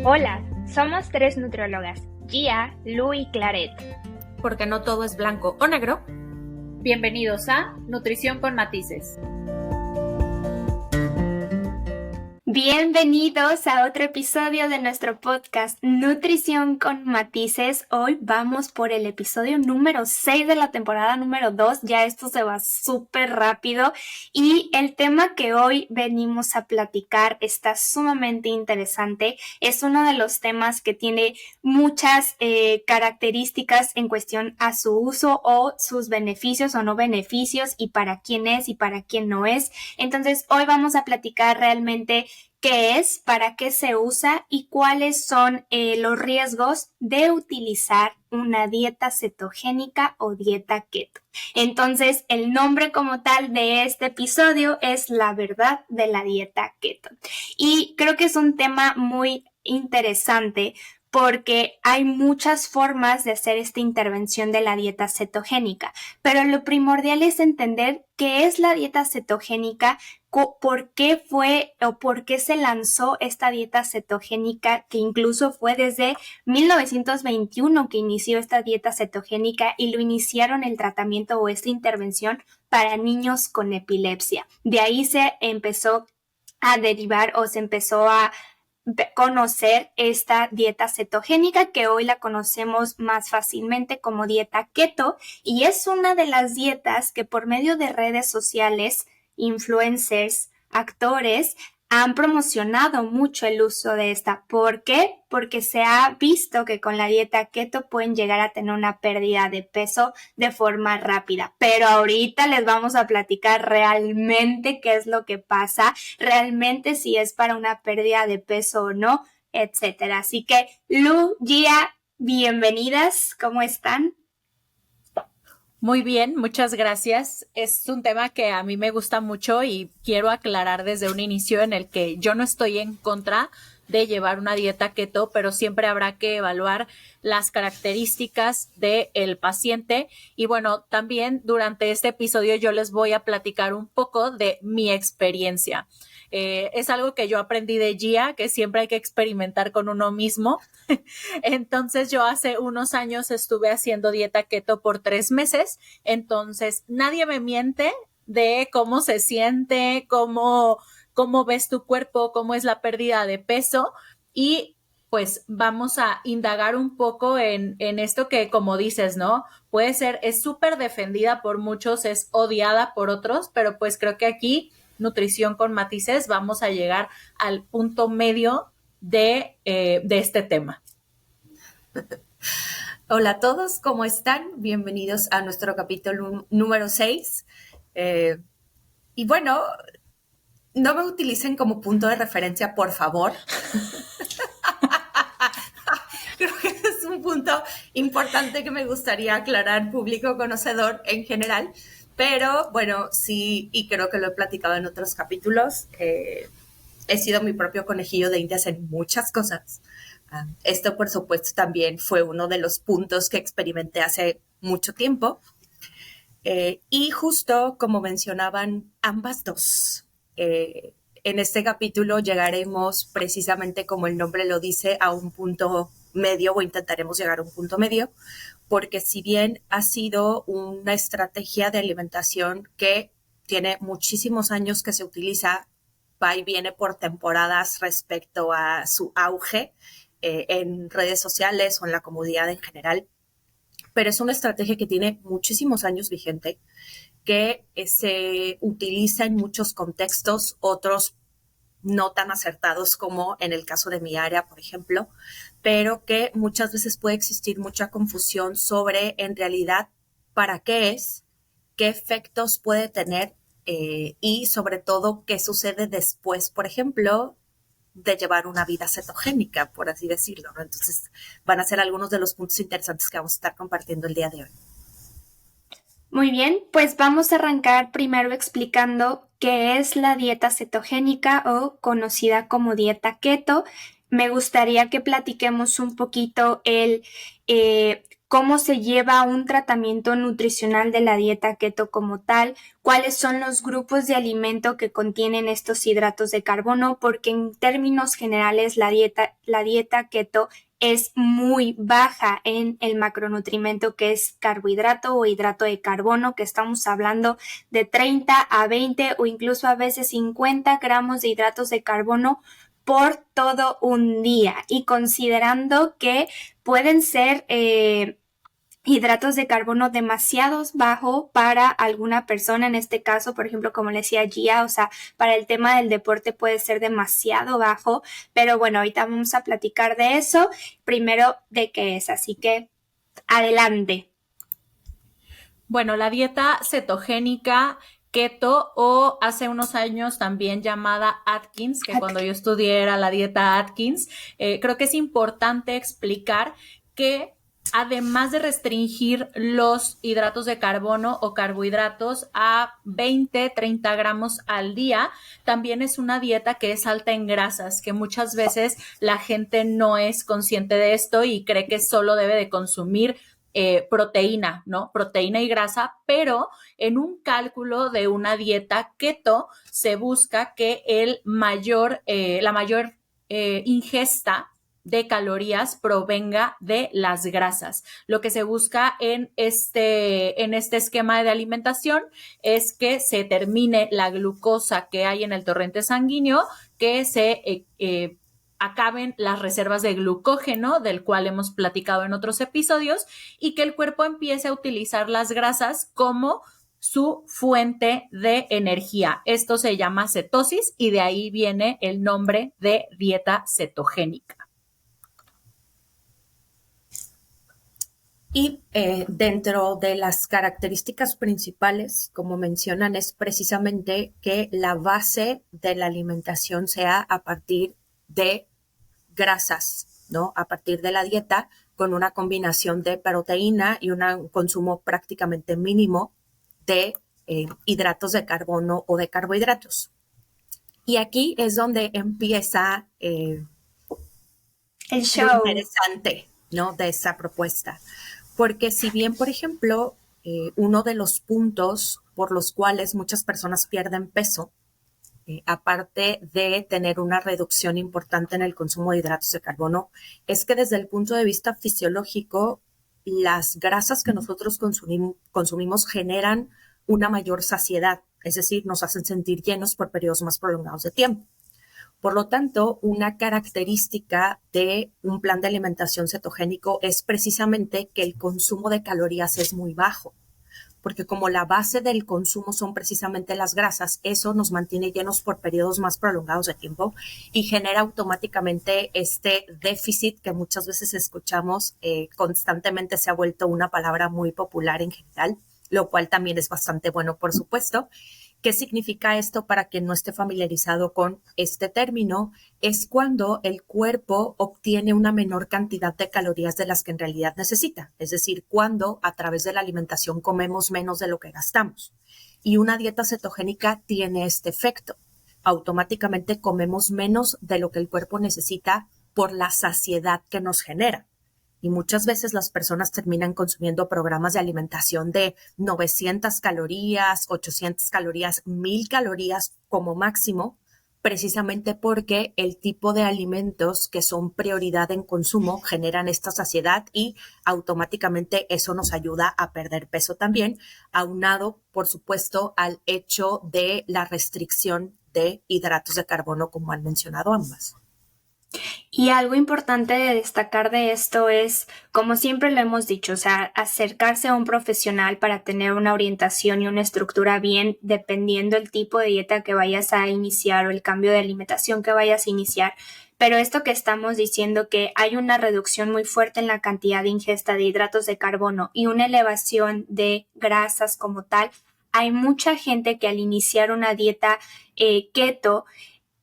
Hola, somos tres nutriólogas, Gia, Lu y Claret. Porque no todo es blanco o negro. Bienvenidos a Nutrición con Matices. Bienvenidos a otro episodio de nuestro podcast Nutrición con Matices. Hoy vamos por el episodio número 6 de la temporada número 2. Ya esto se va súper rápido y el tema que hoy venimos a platicar está sumamente interesante. Es uno de los temas que tiene muchas características en cuestión a su uso o sus beneficios o no beneficios y para quién es y para quién no es. Entonces hoy vamos a platicar realmente qué es, para qué se usa y cuáles son los riesgos de utilizar una dieta cetogénica o dieta keto. Entonces, el nombre como tal de este episodio es La verdad de la dieta keto. Y creo que es un tema muy interesante porque hay muchas formas de hacer esta intervención de la dieta cetogénica, pero lo primordial es entender qué es la dieta cetogénica, por qué fue o por qué se lanzó esta dieta cetogénica, que incluso fue desde 1921 que inició esta dieta cetogénica y lo iniciaron el tratamiento o esta intervención para niños con epilepsia. De ahí se empezó a derivar o se empezó a conocer esta dieta cetogénica que hoy la conocemos más fácilmente como dieta keto, y es una de las dietas que por medio de redes sociales, influencers, actores han promocionado mucho el uso de esta. ¿Por qué? Porque se ha visto que con la dieta keto pueden llegar a tener una pérdida de peso de forma rápida. Pero ahorita les vamos a platicar realmente qué es lo que pasa, realmente si es para una pérdida de peso o no, etcétera. Así que Lu, Gia, bienvenidas, ¿cómo están? Muy bien, muchas gracias. Es un tema que a mí me gusta mucho y quiero aclarar desde un inicio en el que yo no estoy en contra de llevar una dieta keto, pero siempre habrá que evaluar las características del paciente. Y bueno, también durante este episodio yo les voy a platicar un poco de mi experiencia. Es algo que yo aprendí de Gia, que siempre hay que experimentar con uno mismo. Entonces yo hace unos años estuve haciendo dieta keto por 3 meses, entonces nadie me miente de cómo se siente, cómo ves tu cuerpo, cómo es la pérdida de peso, y pues vamos a indagar un poco en esto que, como dices, ¿no? Puede ser, es súper defendida por muchos, es odiada por otros, pero pues creo que aquí, Nutrición con Matices, vamos a llegar al punto medio de este tema. Hola a todos, ¿cómo están? Bienvenidos a nuestro capítulo número 6. Y bueno, no me utilicen como punto de referencia, por favor. Creo que es un punto importante que me gustaría aclarar, público conocedor en general. Pero bueno, sí, y creo que lo he platicado en otros capítulos, he sido mi propio conejillo de indias en muchas cosas. Esto, por supuesto, también fue uno de los puntos que experimenté hace mucho tiempo. Y justo como mencionaban ambas dos, en este capítulo llegaremos precisamente, como el nombre lo dice, a un punto medio, o intentaremos llegar a un punto medio, porque si bien ha sido una estrategia de alimentación que tiene muchísimos años que se utiliza, va y viene por temporadas respecto a su auge en redes sociales o en la comunidad en general, pero es una estrategia que tiene muchísimos años vigente, que se utiliza en muchos contextos, otros no tan acertados como en el caso de mi área, por ejemplo, pero que muchas veces puede existir mucha confusión sobre, en realidad, para qué es, qué efectos puede tener y sobre todo qué sucede después, por ejemplo, de llevar una vida cetogénica, por así decirlo, ¿no? Entonces van a ser algunos de los puntos interesantes que vamos a estar compartiendo el día de hoy. Muy bien, pues vamos a arrancar primero explicando qué es la dieta cetogénica o conocida como dieta keto. Me gustaría que platiquemos un poquito cómo se lleva un tratamiento nutricional de la dieta keto como tal, cuáles son los grupos de alimento que contienen estos hidratos de carbono, porque en términos generales la dieta keto es muy baja en el macronutrimento que es carbohidrato o hidrato de carbono, que estamos hablando de 30 a 20 o incluso a veces 50 gramos de hidratos de carbono por todo un día, y considerando que pueden ser hidratos de carbono demasiado bajo para alguna persona, en este caso, por ejemplo, como le decía Gia, o sea, para el tema del deporte puede ser demasiado bajo, pero bueno, ahorita vamos a platicar de eso, primero de qué es, así que adelante. Bueno, la dieta cetogénica keto, o hace unos años también llamada Atkins, que cuando yo estudié era la dieta Atkins, creo que es importante explicar que además de restringir los hidratos de carbono o carbohidratos a 20, 30 gramos al día, también es una dieta que es alta en grasas, que muchas veces la gente no es consciente de esto y cree que solo debe de consumir proteína, ¿no? Proteína y grasa, pero en un cálculo de una dieta keto se busca que la mayor ingesta de calorías provenga de las grasas. Lo que se busca en este esquema de alimentación es que se termine la glucosa que hay en el torrente sanguíneo, que se acaben las reservas de glucógeno, del cual hemos platicado en otros episodios, y que el cuerpo empiece a utilizar las grasas como su fuente de energía. Esto se llama cetosis y de ahí viene el nombre de dieta cetogénica. Y dentro de las características principales, como mencionan, es precisamente que la base de la alimentación sea a partir de grasas, ¿no? A partir de la dieta, con una combinación de proteína y un consumo prácticamente mínimo de hidratos de carbono o de carbohidratos. Y aquí es donde empieza el show lo interesante, ¿no? De esa propuesta. Porque si bien, por ejemplo, uno de los puntos por los cuales muchas personas pierden peso, aparte de tener una reducción importante en el consumo de hidratos de carbono, es que desde el punto de vista fisiológico, las grasas que nosotros consumimos generan una mayor saciedad, es decir, nos hacen sentir llenos por periodos más prolongados de tiempo. Por lo tanto, una característica de un plan de alimentación cetogénico es precisamente que el consumo de calorías es muy bajo, porque como la base del consumo son precisamente las grasas, eso nos mantiene llenos por periodos más prolongados de tiempo y genera automáticamente este déficit que muchas veces escuchamos, constantemente se ha vuelto una palabra muy popular en general, lo cual también es bastante bueno, por supuesto. ¿Qué significa esto para quien no esté familiarizado con este término? Es cuando el cuerpo obtiene una menor cantidad de calorías de las que en realidad necesita. Es decir, cuando a través de la alimentación comemos menos de lo que gastamos. Y una dieta cetogénica tiene este efecto. Automáticamente comemos menos de lo que el cuerpo necesita por la saciedad que nos genera. Y muchas veces las personas terminan consumiendo programas de alimentación de 900 calorías, 800 calorías, 1000 calorías como máximo, precisamente porque el tipo de alimentos que son prioridad en consumo generan esta saciedad y automáticamente eso nos ayuda a perder peso también, aunado, por supuesto, al hecho de la restricción de hidratos de carbono, como han mencionado ambas. Y algo importante de destacar de esto es, como siempre lo hemos dicho, o sea, acercarse a un profesional para tener una orientación y una estructura bien, dependiendo el tipo de dieta que vayas a iniciar o el cambio de alimentación que vayas a iniciar. Pero esto que estamos diciendo, que hay una reducción muy fuerte en la cantidad de ingesta de hidratos de carbono y una elevación de grasas como tal, hay mucha gente que al iniciar una dieta keto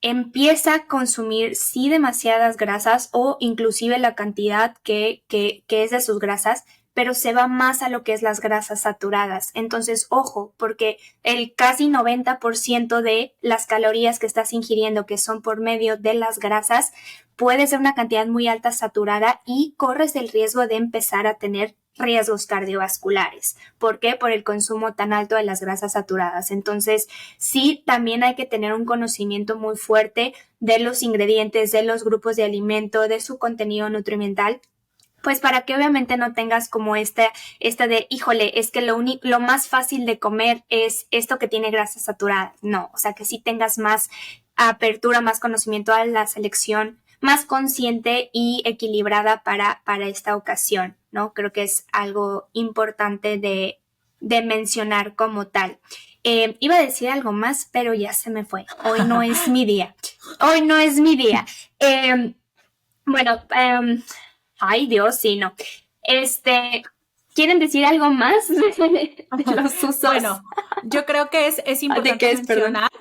empieza a consumir sí demasiadas grasas o inclusive la cantidad que es de sus grasas, pero se va más a lo que es las grasas saturadas. Entonces, ojo, porque el casi 90% de las calorías que estás ingiriendo, que son por medio de las grasas, puede ser una cantidad muy alta saturada y corres el riesgo de empezar a tener riesgos cardiovasculares. ¿Por qué? Por el consumo tan alto de las grasas saturadas. Entonces, sí, también hay que tener un conocimiento muy fuerte de los ingredientes, de los grupos de alimento, de su contenido nutrimental, pues para que obviamente no tengas como esta de, híjole, es que lo más fácil de comer es esto que tiene grasas saturadas. No, o sea, que sí tengas más apertura, más conocimiento a la selección, más consciente y equilibrada para esta ocasión, ¿no? Creo que es algo importante de mencionar como tal. Iba a decir algo más, pero ya se me fue. Hoy no es mi día. Hoy no es mi día. Bueno, ay Dios, sí, no. ¿Quieren decir algo más de los usos? Bueno, yo creo que es importante mencionar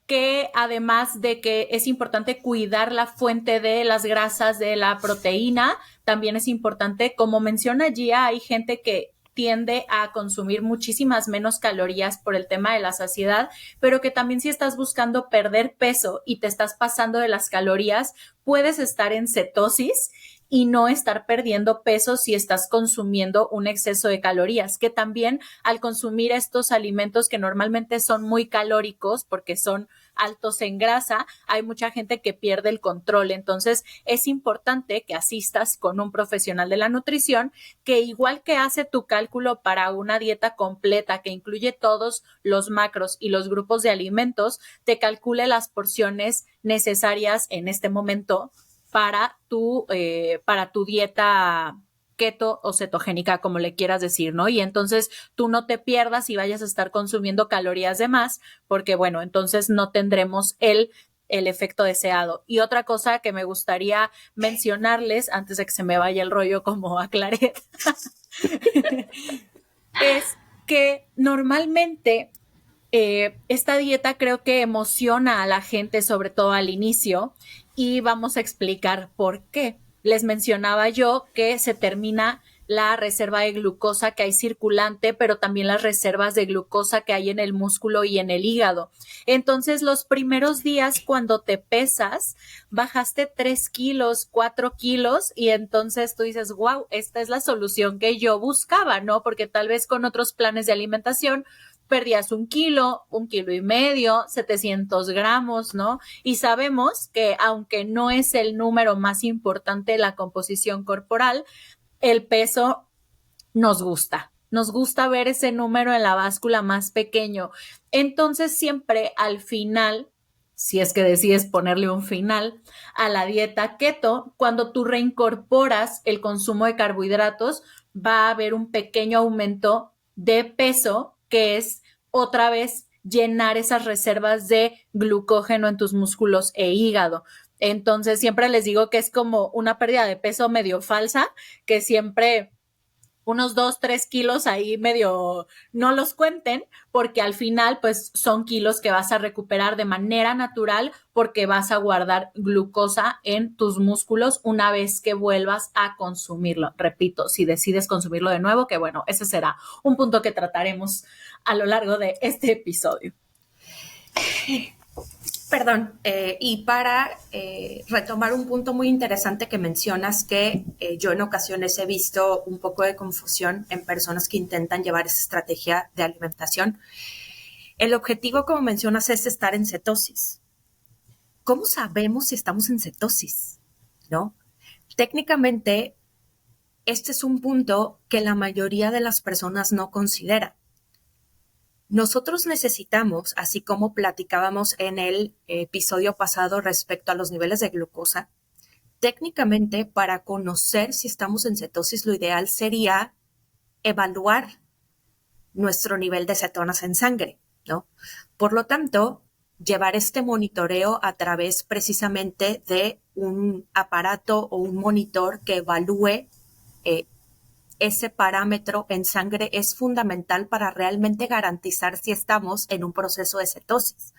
que además de que es importante cuidar la fuente de las grasas, de la proteína, también es importante, como menciona Gia, hay gente que tiende a consumir muchísimas menos calorías por el tema de la saciedad, pero que también si estás buscando perder peso y te estás pasando de las calorías, puedes estar en cetosis y no estar perdiendo peso si estás consumiendo un exceso de calorías, que también al consumir estos alimentos que normalmente son muy calóricos porque son altos en grasa, hay mucha gente que pierde el control. Entonces, es importante que asistas con un profesional de la nutrición que igual que hace tu cálculo para una dieta completa que incluye todos los macros y los grupos de alimentos, te calcule las porciones necesarias en este momento para tu dieta keto o cetogénica, como le quieras decir, ¿no? Y entonces tú no te pierdas y vayas a estar consumiendo calorías de más, porque bueno, entonces no tendremos el efecto deseado. Y otra cosa que me gustaría mencionarles, antes de que se me vaya el rollo como a Claret, es que normalmente esta dieta creo que emociona a la gente, sobre todo al inicio, y vamos a explicar por qué. Les mencionaba yo que se termina la reserva de glucosa que hay circulante, pero también las reservas de glucosa que hay en el músculo y en el hígado. Entonces, los primeros días cuando te pesas, bajaste 3 kilos, 4 kilos, y entonces tú dices, wow, esta es la solución que yo buscaba, ¿no? Porque tal vez con otros planes de alimentación perdías 1 kilo, 1,5 kilos, 700 gramos, ¿no? Y sabemos que aunque no es el número más importante de la composición corporal, el peso nos gusta ver ese número en la báscula más pequeño. Entonces siempre al final, si es que decides ponerle un final a la dieta keto, cuando tú reincorporas el consumo de carbohidratos, va a haber un pequeño aumento de peso, que es otra vez llenar esas reservas de glucógeno en tus músculos e hígado. Entonces siempre les digo que es como una pérdida de peso medio falsa, que siempre unos 2-3 kilos ahí medio no los cuenten, porque al final pues son kilos que vas a recuperar de manera natural porque vas a guardar glucosa en tus músculos una vez que vuelvas a consumirlo. Repito, si decides consumirlo de nuevo, que bueno, ese será un punto que trataremos a lo largo de este episodio. Perdón, y para retomar un punto muy interesante que mencionas, que yo en ocasiones he visto un poco de confusión en personas que intentan llevar esa estrategia de alimentación. El objetivo, como mencionas, es estar en cetosis. ¿Cómo sabemos si estamos en cetosis? ¿No? Técnicamente, este es un punto que la mayoría de las personas no considera. Nosotros necesitamos, así como platicábamos en el episodio pasado respecto a los niveles de glucosa, técnicamente para conocer si estamos en cetosis, lo ideal sería evaluar nuestro nivel de cetonas en sangre, ¿no? Por lo tanto, llevar este monitoreo a través precisamente de un aparato o un monitor que evalúe ese parámetro en sangre es fundamental para realmente garantizar si estamos en un proceso de cetosis.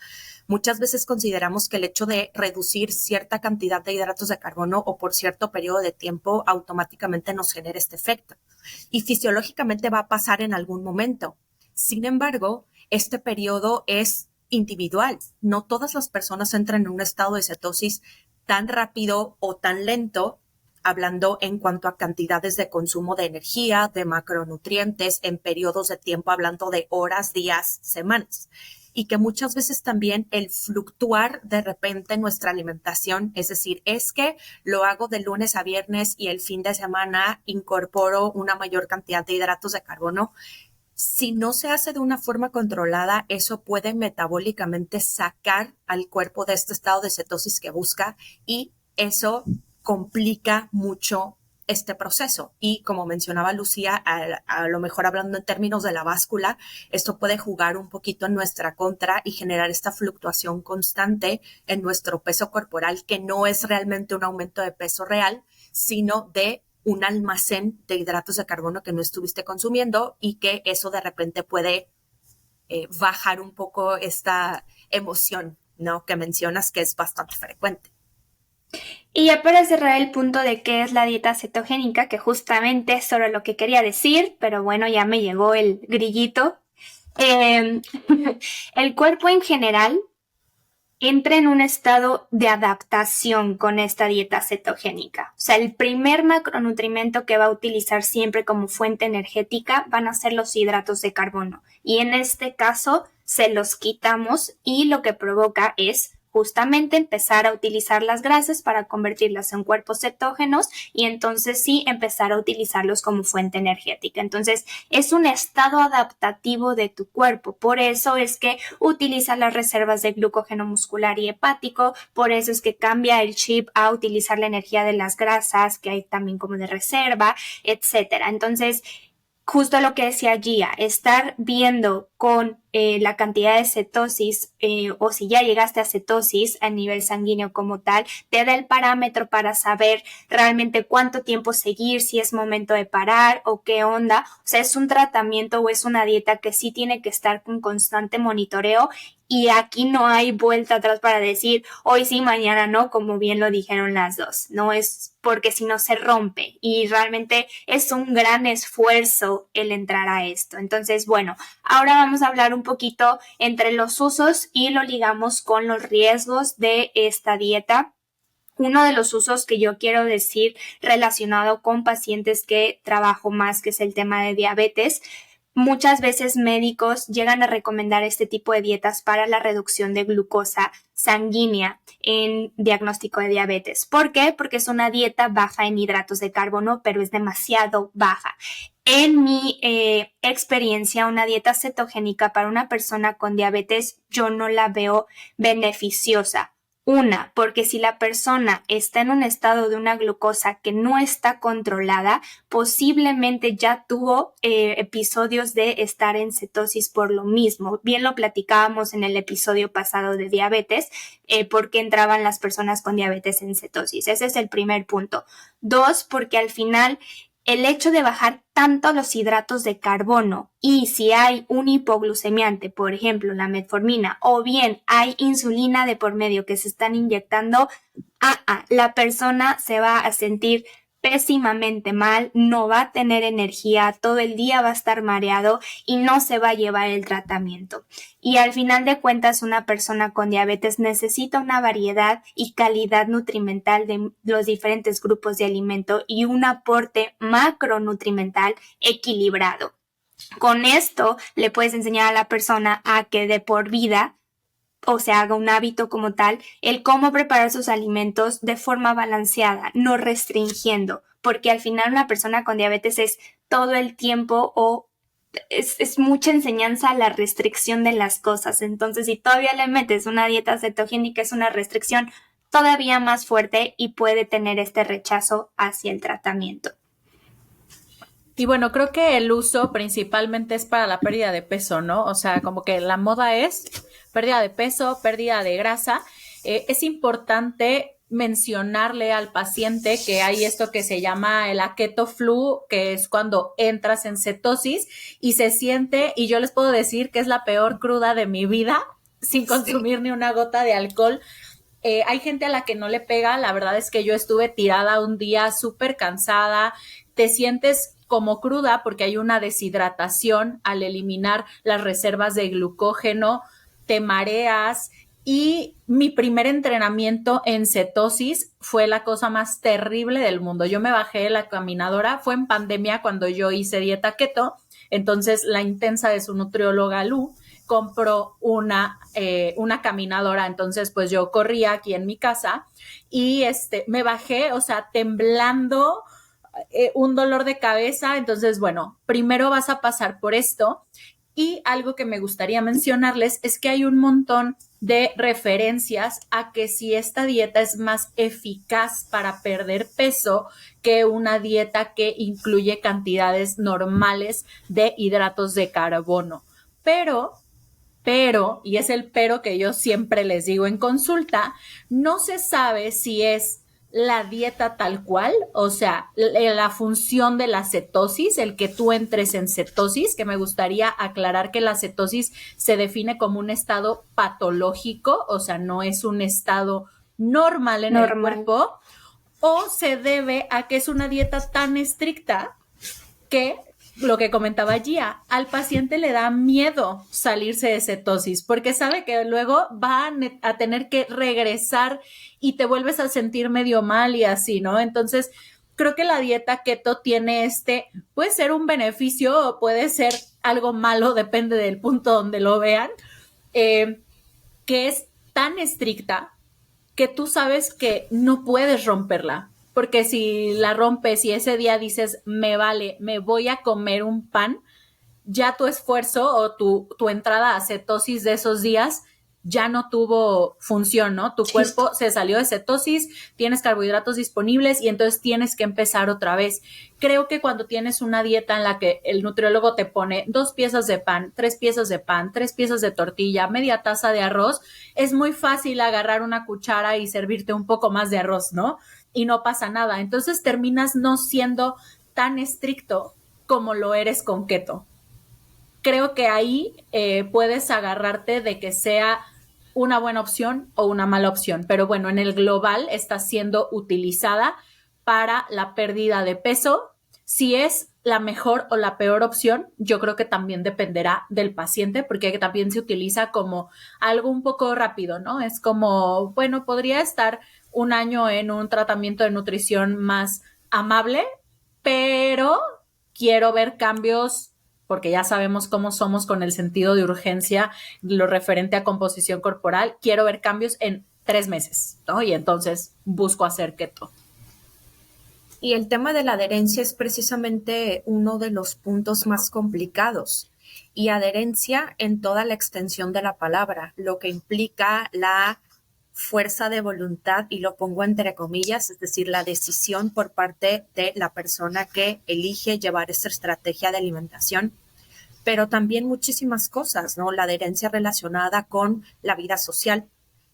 Muchas veces consideramos que el hecho de reducir cierta cantidad de hidratos de carbono o por cierto periodo de tiempo automáticamente nos genera este efecto. Y fisiológicamente va a pasar en algún momento. Sin embargo, este periodo es individual. No todas las personas entran en un estado de cetosis tan rápido o tan lento hablando en cuanto a cantidades de consumo de energía, de macronutrientes, en periodos de tiempo, hablando de horas, días, semanas. Y que muchas veces también el fluctuar de repente nuestra alimentación, es decir, es que lo hago de lunes a viernes y el fin de semana incorporo una mayor cantidad de hidratos de carbono. Si no se hace de una forma controlada, eso puede metabólicamente sacar al cuerpo de este estado de cetosis que busca y eso complica mucho este proceso. Y como mencionaba Lucía, a lo mejor hablando en términos de la báscula, esto puede jugar un poquito en nuestra contra y generar esta fluctuación constante en nuestro peso corporal, que no es realmente un aumento de peso real, sino de un almacén de hidratos de carbono que no estuviste consumiendo y que eso de repente puede bajar un poco esta emoción, ¿no? Que mencionas que es bastante frecuente. Y ya para cerrar el punto de qué es la dieta cetogénica, que justamente es sobre lo que quería decir, pero bueno, ya me llegó el grillito. El cuerpo en general entra en un estado de adaptación con esta dieta cetogénica. O sea, el primer macronutrimento que va a utilizar siempre como fuente energética van a ser los hidratos de carbono. Y en este caso se los quitamos y lo que provoca es justamente empezar a utilizar las grasas para convertirlas en cuerpos cetógenos y entonces sí empezar a utilizarlos como fuente energética. Entonces es un estado adaptativo de tu cuerpo. Por eso es que utiliza las reservas de glucógeno muscular y hepático. Por eso es que cambia el chip a utilizar la energía de las grasas que hay también como de reserva, etcétera. Entonces, justo lo que decía Gia, estar viendo con la cantidad de cetosis o si ya llegaste a cetosis a nivel sanguíneo como tal, te da el parámetro para saber realmente cuánto tiempo seguir, si es momento de parar o qué onda. O sea, es un tratamiento o es una dieta que sí tiene que estar con constante monitoreo y aquí no hay vuelta atrás para decir hoy sí, mañana no, como bien lo dijeron las dos. No es porque si no se rompe y realmente es un gran esfuerzo el entrar a esto. Entonces, bueno, ahora vamos a hablar un poquito entre los usos y lo ligamos con los riesgos de esta dieta. Uno de los usos que yo quiero decir relacionado con pacientes que trabajo más, que es el tema de diabetes. Muchas veces médicos llegan a recomendar este tipo de dietas para la reducción de glucosa sanguínea en diagnóstico de diabetes. ¿Por qué? Porque es una dieta baja en hidratos de carbono, pero es demasiado baja. En mi experiencia, una dieta cetogénica para una persona con diabetes yo no la veo beneficiosa. Una, porque si la persona está en un estado de una glucosa que no está controlada, posiblemente ya tuvo episodios de estar en cetosis por lo mismo. Bien lo platicábamos en el episodio pasado de diabetes, por qué entraban las personas con diabetes en cetosis. Ese es el primer punto. Dos, porque al final el hecho de bajar tanto los hidratos de carbono y si hay un hipoglucemiante, por ejemplo la metformina, o bien hay insulina de por medio que se están inyectando, la persona se va a sentir pésimamente mal, no va a tener energía, todo el día va a estar mareado y no se va a llevar el tratamiento. Y al final de cuentas, una persona con diabetes necesita una variedad y calidad nutrimental de los diferentes grupos de alimento y un aporte macronutrimental equilibrado. Con esto le puedes enseñar a la persona a que de por vida o se haga un hábito como tal, el cómo preparar sus alimentos de forma balanceada, no restringiendo, porque al final una persona con diabetes es todo el tiempo o es mucha enseñanza a la restricción de las cosas. Entonces, si todavía le metes una dieta cetogénica, es una restricción todavía más fuerte y puede tener este rechazo hacia el tratamiento. Y bueno, creo que el uso principalmente es para la pérdida de peso, ¿no? O sea, como que la moda es pérdida de peso, pérdida de grasa. Es importante mencionarle al paciente que hay esto que se llama el keto flu, que es cuando entras en cetosis y se siente, y yo les puedo decir que es la peor cruda de mi vida, sin consumir ni una gota de alcohol. Hay gente a la que no le pega, la verdad es que yo estuve tirada un día súper cansada, te sientes como cruda porque hay una deshidratación al eliminar las reservas de glucógeno, te mareas, Y mi primer entrenamiento en cetosis fue la cosa más terrible del mundo. Yo me bajé de la caminadora, fue en pandemia cuando yo hice dieta keto, entonces la intensa de su nutrióloga Lu compró una caminadora, entonces pues yo corría aquí en mi casa y me bajé, o sea, temblando, un dolor de cabeza, entonces bueno, primero vas a pasar por esto. Y algo que me gustaría mencionarles es que hay un montón de referencias a que si esta dieta es más eficaz para perder peso que una dieta que incluye cantidades normales de hidratos de carbono. Pero, y es el pero que yo siempre les digo en consulta, no se sabe si es la dieta tal cual, o sea, la función de la cetosis, el que tú entres en cetosis, que me gustaría aclarar que la cetosis se define como un estado patológico, o sea, no es un estado normal en el cuerpo, o se debe a que es una dieta tan estricta que, lo que comentaba Gia, al paciente le da miedo salirse de cetosis porque sabe que luego va a tener que regresar y te vuelves a sentir medio mal y así, ¿no? Entonces, creo que la dieta keto tiene puede ser un beneficio o puede ser algo malo, depende del punto donde lo vean, que es tan estricta que tú sabes que no puedes romperla. Porque si la rompes y ese día dices, me vale, me voy a comer un pan, ya tu esfuerzo o tu entrada a cetosis de esos días ya no tuvo función, ¿no? Tu cuerpo se salió de cetosis, tienes carbohidratos disponibles y entonces tienes que empezar otra vez. Creo que cuando tienes una dieta en la que el nutriólogo te pone 2 piezas de pan, 3 piezas de pan, 3 piezas de tortilla, media taza de arroz, es muy fácil agarrar una cuchara y servirte un poco más de arroz, ¿no? Y no pasa nada. Entonces terminas no siendo tan estricto como lo eres con keto. Creo que ahí puedes agarrarte de que sea una buena opción o una mala opción, pero bueno, en el global está siendo utilizada para la pérdida de peso. Si es la mejor o la peor opción, yo creo que también dependerá del paciente, porque también se utiliza como algo un poco rápido, ¿no? Es como, bueno, podría estar un año en un tratamiento de nutrición más amable, pero quiero ver cambios porque ya sabemos cómo somos con el sentido de urgencia, lo referente a composición corporal, quiero ver cambios en 3 meses, ¿no? Y entonces busco hacer keto. Y el tema de la adherencia es precisamente uno de los puntos más complicados. Y adherencia en toda la extensión de la palabra, lo que implica la fuerza de voluntad, y lo pongo entre comillas, es decir, la decisión por parte de la persona que elige llevar esta estrategia de alimentación, pero también muchísimas cosas, ¿no? La adherencia relacionada con la vida social,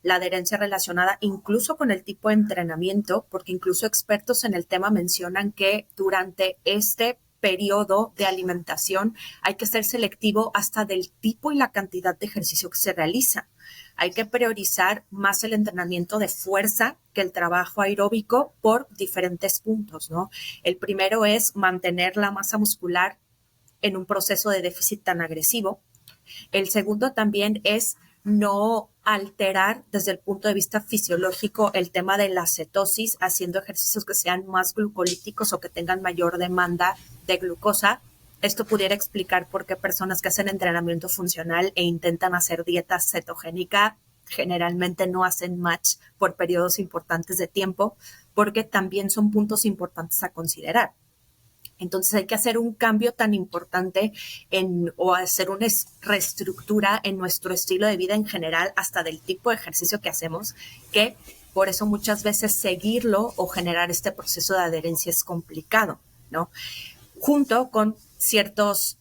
la adherencia relacionada incluso con el tipo de entrenamiento, porque incluso expertos en el tema mencionan que durante este periodo de alimentación hay que ser selectivo hasta del tipo y la cantidad de ejercicio que se realiza. Hay que priorizar más el entrenamiento de fuerza que el trabajo aeróbico por diferentes puntos, ¿no? El primero es mantener la masa muscular en un proceso de déficit tan agresivo. El segundo también es no alterar desde el punto de vista fisiológico el tema de la cetosis, haciendo ejercicios que sean más glucolíticos o que tengan mayor demanda de glucosa. Esto pudiera explicar por qué personas que hacen entrenamiento funcional e intentan hacer dieta cetogénica generalmente no hacen match por periodos importantes de tiempo, porque también son puntos importantes a considerar. Entonces hay que hacer un cambio tan importante o hacer una reestructura en nuestro estilo de vida en general, hasta del tipo de ejercicio que hacemos, que por eso muchas veces seguirlo o generar este proceso de adherencia es complicado, ¿no? Junto con ciertos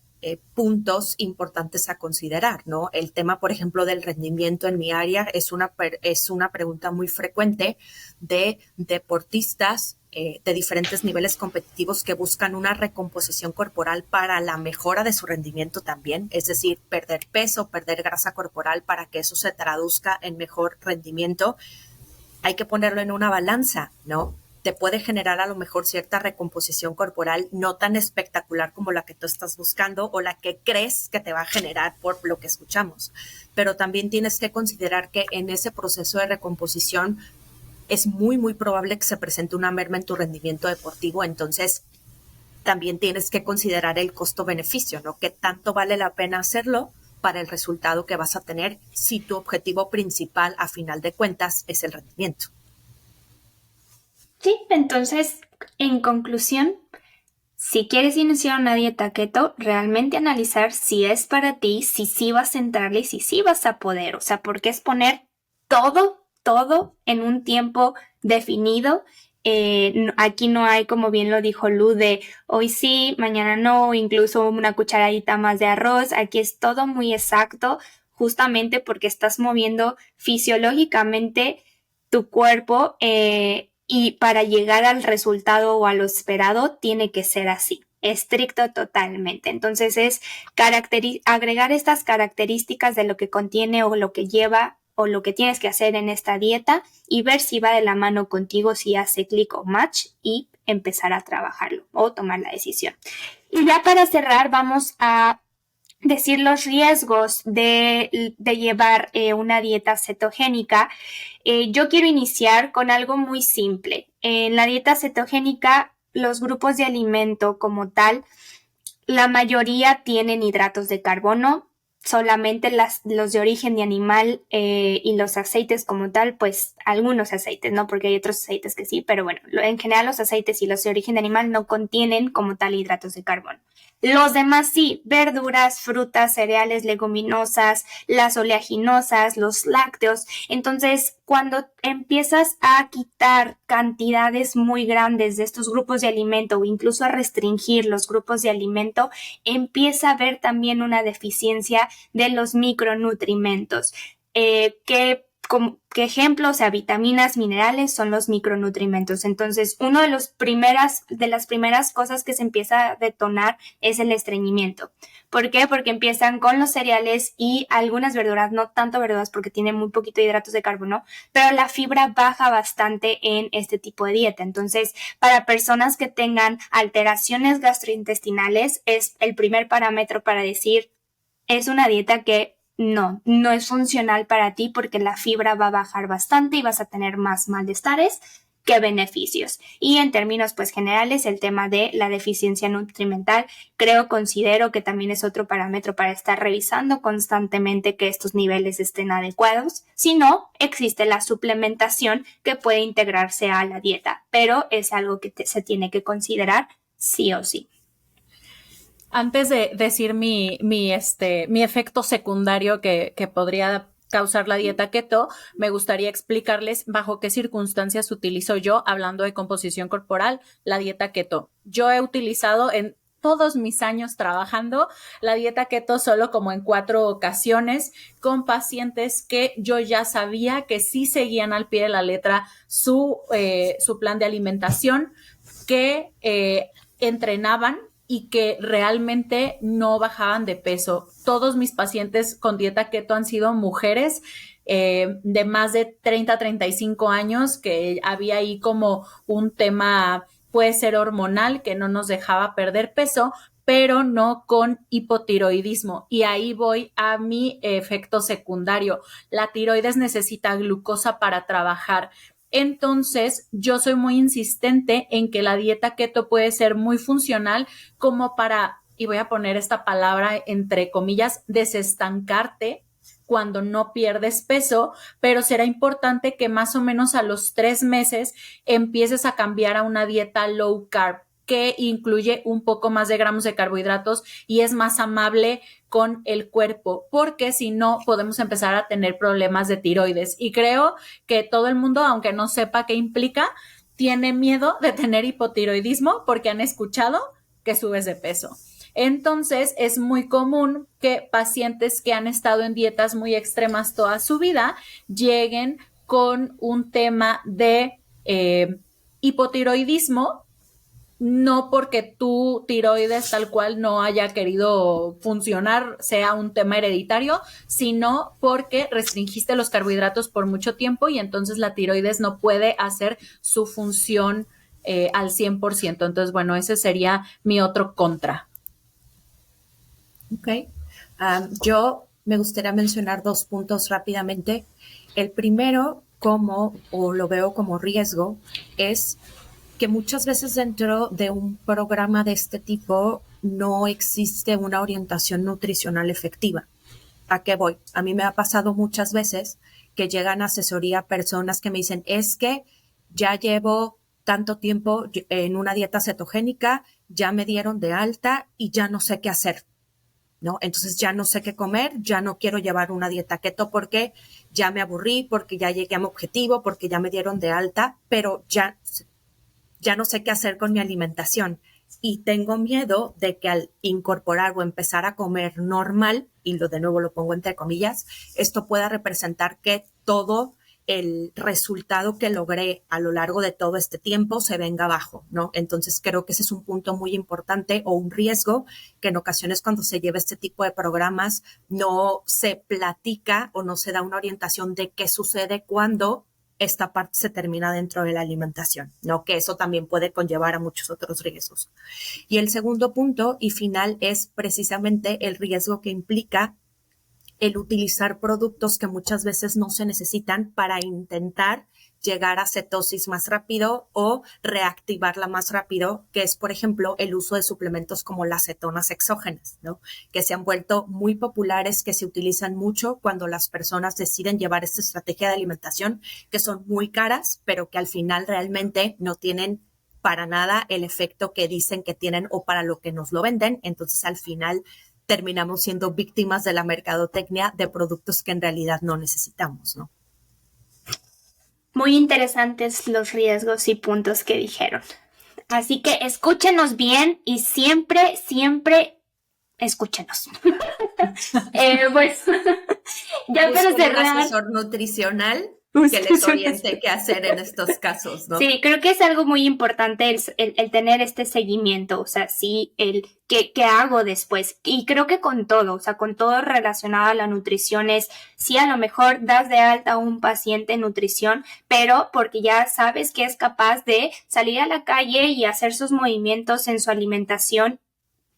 puntos importantes a considerar, ¿no? El tema, por ejemplo, del rendimiento en mi área es una pregunta muy frecuente de deportistas de diferentes niveles competitivos que buscan una recomposición corporal para la mejora de su rendimiento también, es decir, perder peso, perder grasa corporal para que eso se traduzca en mejor rendimiento. Hay que ponerlo en una balanza, ¿no? te puede generar a lo mejor cierta recomposición corporal no tan espectacular como la que tú estás buscando o la que crees que te va a generar por lo que escuchamos. Pero también tienes que considerar que en ese proceso de recomposición es muy, muy probable que se presente una merma en tu rendimiento deportivo. Entonces, también tienes que considerar el costo-beneficio, ¿no? ¿Qué tanto vale la pena hacerlo para el resultado que vas a tener si tu objetivo principal, a final de cuentas, es el rendimiento? Sí, entonces, en conclusión, si quieres iniciar una dieta keto, realmente analizar si es para ti, si sí vas a entrarle y si sí vas a poder. O sea, porque es poner todo en un tiempo definido. Aquí no hay, como bien lo dijo Lu, de hoy sí, mañana no, incluso una cucharadita más de arroz. Aquí es todo muy exacto, justamente porque estás moviendo fisiológicamente tu cuerpo y para llegar al resultado o a lo esperado tiene que ser así, estricto totalmente. Entonces es agregar estas características de lo que contiene o lo que lleva o lo que tienes que hacer en esta dieta y ver si va de la mano contigo, si hace clic o match y empezar a trabajarlo o tomar la decisión. Y ya para cerrar vamos a decir los riesgos de llevar una dieta cetogénica. Yo quiero iniciar con algo muy simple. En la dieta cetogénica, los grupos de alimento como tal, la mayoría tienen hidratos de carbono, solamente los de origen de animal y los aceites como tal, pues algunos aceites, ¿no? Porque hay otros aceites que sí, pero bueno, en general los aceites y los de origen de animal no contienen como tal hidratos de carbono. Los demás sí, verduras, frutas, cereales, leguminosas, las oleaginosas, los lácteos. Entonces, cuando empiezas a quitar cantidades muy grandes de estos grupos de alimento o incluso a restringir los grupos de alimento, empieza a haber también una deficiencia de los micronutrimentos. ¿Qué ejemplo? O sea, vitaminas, minerales son los micronutrimentos. Entonces, una de las primeras cosas que se empieza a detonar es el estreñimiento. ¿Por qué? Porque empiezan con los cereales y algunas verduras, no tanto verduras porque tienen muy poquito hidratos de carbono, pero la fibra baja bastante en este tipo de dieta. Entonces, para personas que tengan alteraciones gastrointestinales, es el primer parámetro para decir, es una dieta que no es funcional para ti porque la fibra va a bajar bastante y vas a tener más malestares que beneficios. Y en términos pues generales, el tema de la deficiencia nutrimental, considero que también es otro parámetro para estar revisando constantemente que estos niveles estén adecuados. Si no, existe la suplementación que puede integrarse a la dieta, pero es algo que se tiene que considerar sí o sí. Antes de decir mi efecto secundario que podría causar la dieta keto, me gustaría explicarles bajo qué circunstancias utilizo yo, hablando de composición corporal, la dieta keto. Yo he utilizado en todos mis años trabajando la dieta keto solo como en 4 ocasiones con pacientes que yo ya sabía que sí seguían al pie de la letra su plan de alimentación, que entrenaban y que realmente no bajaban de peso. Todos mis pacientes con dieta keto han sido mujeres de más de 30, 35 años, que había ahí como un tema, puede ser hormonal, que no nos dejaba perder peso, pero no con hipotiroidismo. Y ahí voy a mi efecto secundario. La tiroides necesita glucosa para trabajar. Entonces, yo soy muy insistente en que la dieta keto puede ser muy funcional como para, y voy a poner esta palabra entre comillas, desestancarte cuando no pierdes peso, pero será importante que más o menos a los 3 meses empieces a cambiar a una dieta low carb, que incluye un poco más de gramos de carbohidratos y es más amable con el cuerpo, porque si no podemos empezar a tener problemas de tiroides. Y creo que todo el mundo, aunque no sepa qué implica, tiene miedo de tener hipotiroidismo porque han escuchado que subes de peso. Entonces, es muy común que pacientes que han estado en dietas muy extremas toda su vida lleguen con un tema de hipotiroidismo, no porque tu tiroides tal cual no haya querido funcionar, sea un tema hereditario, sino porque restringiste los carbohidratos por mucho tiempo y entonces la tiroides no puede hacer su función al 100%. Entonces, bueno, ese sería mi otro contra. Ok. Yo me gustaría mencionar 2 puntos rápidamente. El primero, o lo veo como riesgo, es que muchas veces dentro de un programa de este tipo no existe una orientación nutricional efectiva. ¿A qué voy? A mí me ha pasado muchas veces que llegan a asesoría personas que me dicen, es que ya llevo tanto tiempo en una dieta cetogénica, ya me dieron de alta y ya no sé qué hacer, ¿no? Entonces ya no sé qué comer, ya no quiero llevar una dieta keto porque ya me aburrí, porque ya llegué a mi objetivo, porque ya me dieron de alta, pero ya no sé qué hacer con mi alimentación. Y tengo miedo de que al incorporar o empezar a comer normal, y de nuevo lo pongo entre comillas, esto pueda representar que todo el resultado que logré a lo largo de todo este tiempo se venga abajo, ¿no? Entonces creo que ese es un punto muy importante o un riesgo que en ocasiones cuando se lleva este tipo de programas no se platica o no se da una orientación de qué sucede cuando esta parte se termina dentro de la alimentación, ¿no? Que eso también puede conllevar a muchos otros riesgos. Y el segundo punto y final es precisamente el riesgo que implica el utilizar productos que muchas veces no se necesitan para intentar llegar a cetosis más rápido o reactivarla más rápido, que es, por ejemplo, el uso de suplementos como las cetonas exógenas, ¿no? Que se han vuelto muy populares, que se utilizan mucho cuando las personas deciden llevar esta estrategia de alimentación, que son muy caras, pero que al final realmente no tienen para nada el efecto que dicen que tienen o para lo que nos lo venden. Entonces, al final, terminamos siendo víctimas de la mercadotecnia de productos que en realidad no necesitamos, ¿no? Muy interesantes los riesgos y puntos que dijeron. Así que escúchenos bien y siempre, siempre escúchenos. Pues ya para un cerrar. asesor nutricional que les oriente qué hacer en estos casos, ¿no? Sí, creo que es algo muy importante el tener este seguimiento, o sea, sí, ¿qué hago después? Y creo que con todo, o sea, con todo relacionado a la nutrición es, sí, a lo mejor das de alta a un paciente en nutrición, pero porque ya sabes que es capaz de salir a la calle y hacer sus movimientos en su alimentación,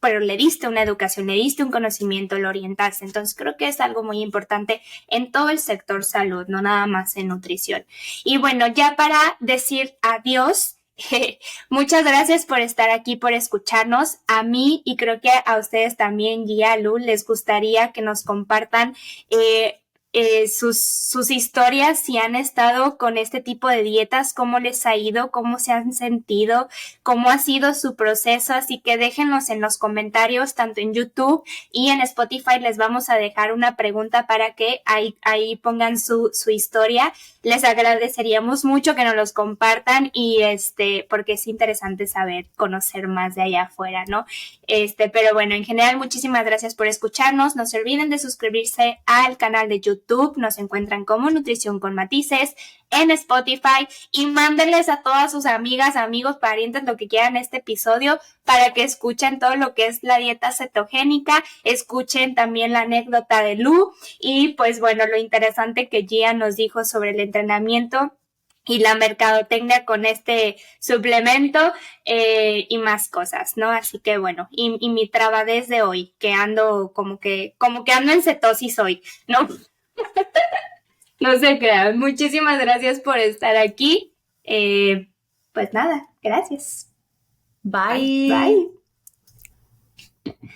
pero le diste una educación, le diste un conocimiento, lo orientaste. Entonces creo que es algo muy importante en todo el sector salud, no nada más en nutrición. Y bueno, ya para decir adiós, muchas gracias por estar aquí, por escucharnos. A mí y creo que a ustedes también, Gia, Lu, les gustaría que nos compartan sus historias, si han estado con este tipo de dietas, cómo les ha ido, cómo se han sentido, cómo ha sido su proceso, así que déjenlos en los comentarios, tanto en YouTube y en Spotify. Les vamos a dejar una pregunta para que ahí pongan su historia. Les agradeceríamos mucho que nos los compartan y porque es interesante saber, conocer más de allá afuera, ¿no? Pero bueno, en general, muchísimas gracias por escucharnos. No se olviden de suscribirse al canal de YouTube. Nos encuentran como Nutrición con Matices en Spotify y mándenles a todas sus amigas, amigos, parientes, lo que quieran este episodio para que escuchen todo lo que es la dieta cetogénica, escuchen también la anécdota de Lu y pues bueno, lo interesante que Gia nos dijo sobre el entrenamiento y la mercadotecnia con este suplemento y más cosas, ¿no? Así que bueno, y mi trabadez de hoy, que ando como que ando en cetosis hoy, ¿no? No se crean. Muchísimas gracias por estar aquí. Pues nada, gracias. Bye. Bye.